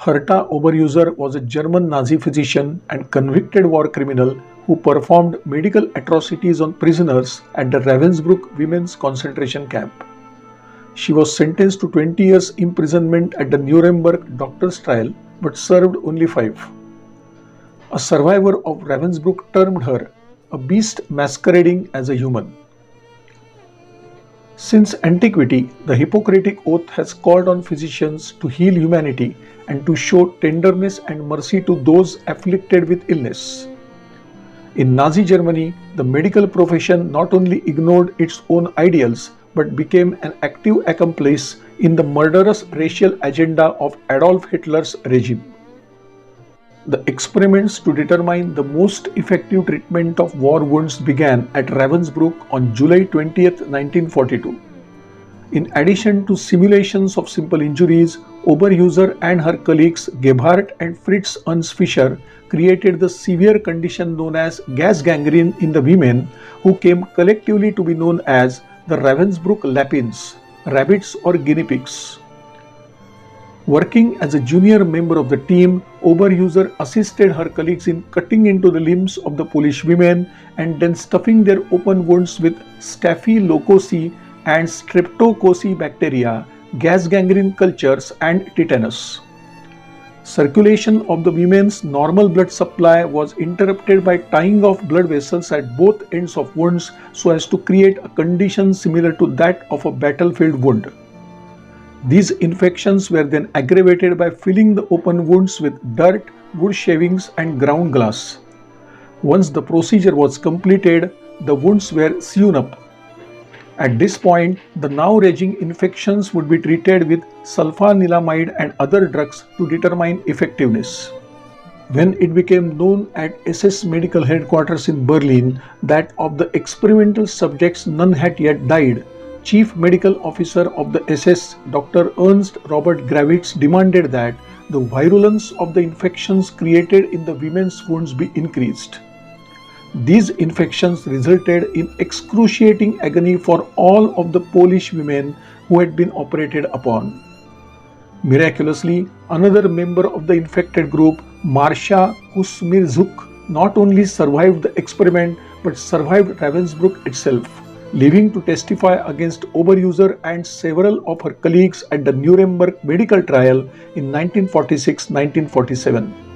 Herta Oberuser was a German Nazi physician and convicted war criminal who performed medical atrocities on prisoners at the Ravensbrück women's concentration camp. She was sentenced to 20 years imprisonment at the Nuremberg doctor's trial but served only 5. A survivor of Ravensbrück termed her a beast masquerading as a human. Since antiquity, the Hippocratic Oath has called on physicians to heal humanity and to show tenderness and mercy to those afflicted with illness. In Nazi Germany, the medical profession not only ignored its own ideals but became an active accomplice in the murderous racial agenda of Adolf Hitler's regime. The experiments to determine the most effective treatment of war wounds began at Ravensbrück on July 20, 1942. In addition to simulations of simple injuries, Oberuser and her colleagues Gebhardt and Fritz Ernst Fischer created the severe condition known as gas gangrene in the women, who came collectively to be known as the Ravensbrück Lapins, rabbits or guinea pigs. Working as a junior member of the team, Oberuser assisted her colleagues in cutting into the limbs of the Polish women and then stuffing their open wounds with Staphylococcus and Streptococcus bacteria, gas gangrene cultures, and tetanus. Circulation of the women's normal blood supply was interrupted by tying off blood vessels at both ends of wounds so as to create a condition similar to that of a battlefield wound. These infections were then aggravated by filling the open wounds with dirt, wood shavings, and ground glass. Once the procedure was completed, the wounds were sewn up. At this point, the now raging infections would be treated with sulfanilamide and other drugs to determine effectiveness. When it became known at SS medical headquarters in Berlin that of the experimental subjects none had yet died, Chief Medical Officer of the SS, Dr. Ernst Robert Grawitz, demanded that the virulence of the infections created in the women's wounds be increased. These infections resulted in excruciating agony for all of the Polish women who had been operated upon. Miraculously, another member of the infected group, Marcia Kuzmierczuk, not only survived the experiment but survived Ravensbrück itself, living to testify against Oberuser and several of her colleagues at the Nuremberg medical trial in 1946-1947.